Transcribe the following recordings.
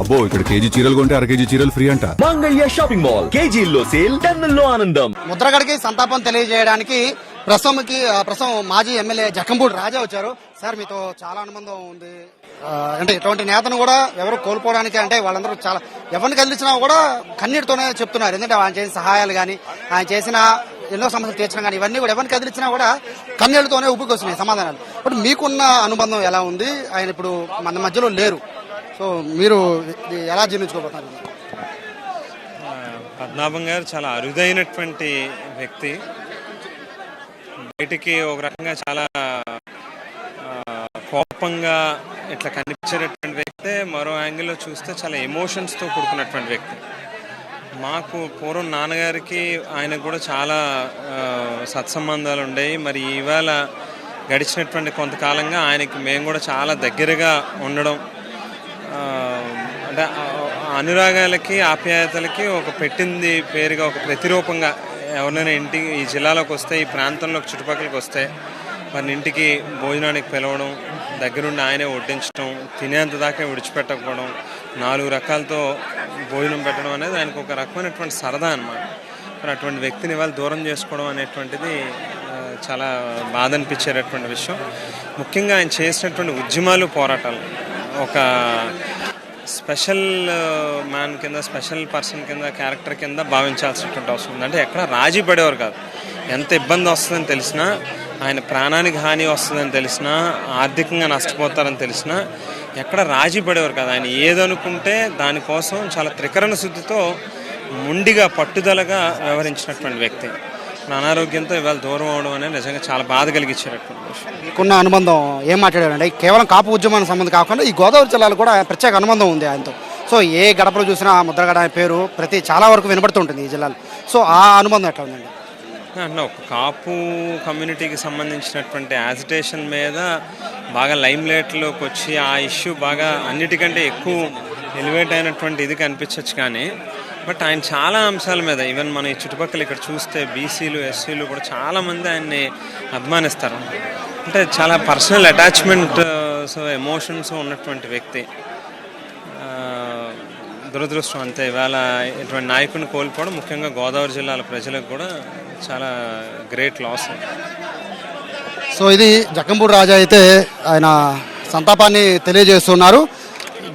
అబ్బో ఇక్కడ కేజీ చీరలు కొంటే అర కేజీ చీరలు ఫ్రీ అంట. మంగళ్య షాపింగ్ మాల్, కేజీల్లో సేల్, టన్నుల్లో ఆనందం. ముద్రగడకి సంతాపం తెలియజేయడానికి ప్రస్తుతం మాజీ ఎమ్మెల్యే జక్కంపూడి రాజా వచ్చారు. సార్, మీతో చాలా అనుబంధం ఉంది. అంటే ఇటువంటి నేతను కూడా ఎవరు కోల్పోవడానికి, అంటే వాళ్ళందరూ చాలా ఎవరిని కదిలించినా కూడా కన్నీటితోనే చెప్తున్నారు. ఎందుకంటే ఆయన చేసిన సహాయాలు కానీ, ఆయన చేసిన ఎన్నో సమస్యలు తీర్చడం కానీ, ఇవన్నీ కూడా ఎవరిని కదిలించినా కూడా కన్నీళ్లతోనే ఉబ్బుకొస్తున్నాయి సమాధానాలు. ఇప్పుడు మీకున్న అనుబంధం ఎలా ఉంది? ఆయన ఇప్పుడు మన మధ్యలో లేరు. సో మీరు ఎలా జీర్ణించుకోబోతున్నారు? పద్మనాభం గారు చాలా అరుదైనటువంటి వ్యక్తి. బయటికి ఒక రకంగా చాలా కోపంగా ఇట్లా కనిపించేటటువంటి వ్యక్తే, మరో యాంగిల్లో చూస్తే చాలా ఎమోషన్స్తో కూడుకున్నటువంటి వ్యక్తి. మాకు పూర్వం నాన్నగారికి ఆయనకు కూడా చాలా సత్సంబంధాలు ఉండేవి. మరి ఇవాళ గడిచినటువంటి కొంతకాలంగా ఆయనకి మేము కూడా చాలా దగ్గరగా ఉండడం, అంటే అనురాగాలకి ఆప్యాయతలకి ఒక పెట్టింది పేరుగా, ఒక ప్రతిరూపంగా ఎవరినైనా ఇంటికి ఈ జిల్లాలోకి వస్తే, ఈ ప్రాంతంలో చుట్టుపక్కలకి వస్తే వారిని ఇంటికి భోజనానికి పిలవడం, దగ్గరుండి ఆయనే వడ్డించడం, తినేంత దాకా విడిచిపెట్టకపోవడం, 4 రకాలతో భోజనం పెట్టడం అనేది ఆయనకు ఒక రకమైనటువంటి సరదా అన్నమాట. మరి అటువంటి వ్యక్తిని ఇవాళ దూరం చేసుకోవడం అనేటువంటిది చాలా బాధ అనిపించేటటువంటి విషయం. ముఖ్యంగా ఆయన చేసినటువంటి ఉద్యమాలు, పోరాటాలు ఒక స్పెషల్ మ్యాన్ కింద, స్పెషల్ పర్సన్ కింద, క్యారెక్టర్ కింద భావించాల్సినటువంటి అవసరం ఉంది. అంటే ఎక్కడ రాజీ పడేవారు కాదు. ఎంత ఇబ్బంది వస్తుందని తెలిసినా, ఆయన ప్రాణానికి హాని వస్తుందని తెలిసినా, ఆర్థికంగా నష్టపోతారని తెలిసినా ఎక్కడ రాజీ పడేవారు కాదు. ఆయన ఏదనుకుంటే దానికోసం చాలా త్రికరణ శుద్ధితో, మొండిగా, పట్టుదలగా వ్యవహరించినటువంటి వ్యక్తి. అనారోగ్యంతో ఇవాళ దూరం అవడం అనేది నిజంగా చాలా బాధ కలిగించేటటువంటి విషయం. మీకున్న అనుబంధం ఏం మాట్లాడారంటే, కేవలం కాపు ఉద్యమానికి సంబంధం కాకుండా ఈ గోదావరి జిల్లాలో కూడా ప్రత్యేక అనుబంధం ఉంది ఆయనతో. సో ఏ గడపలో చూసినా ముద్రగడ పేరు చాలా వరకు వినబడుతుంటుంది ఈ జిల్లాలో. సో ఆ అనుబంధం ఎట్లా ఉందండి? అంటే ఒక కాపు కమ్యూనిటీకి సంబంధించినటువంటి యాజిటేషన్ మీద బాగా లైమ్ లైట్లోకి వచ్చి ఆ ఇష్యూ బాగా అన్నిటికంటే ఎక్కువ ఎలివేట్ అయినటువంటి ఇది కనిపించవచ్చు. కానీ బట్ ఆయన చాలా అంశాల మీద, ఈవెన్ మన ఈ చుట్టుపక్కల ఇక్కడ చూస్తే బీసీలు, ఎస్సీలు కూడా చాలామంది ఆయన్ని అభిమానిస్తారు. అంటే చాలా పర్సనల్ అటాచ్మెంట్, ఎమోషన్స్ ఉన్నటువంటి వ్యక్తి. దురదృష్టం అంతే ఇవాళ ఇటువంటి నాయకుడిని కోల్పోవడం, ముఖ్యంగా గోదావరి జిల్లాల ప్రజలకు కూడా చాలా గ్రేట్ లాస్. సో ఇది జక్కంపూడి రాజా అయితే ఆయన సంతాపాన్ని తెలియజేస్తున్నారు.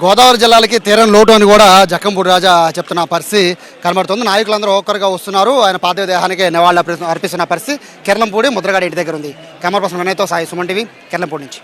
గోదావరి జిల్లాలకి తీరని లోటు అని కూడా జక్కంపూడి రాజా చెప్తున్న పరిస్థితి కనబడుతుంది. నాయకులందరూ ఒక్కరుగా వస్తున్నారు. ఆయన పార్థివ దేహానికి నివాళులు అర్పిస్తున్న పరిస్థితి కిర్లంపూడి ముద్రగడ ఇంటి దగ్గర ఉంది. కెమెరా పర్సన్ వినయ్తో సాయి, సుమన్ టీవీ, కిర్లంపూడి నుంచి.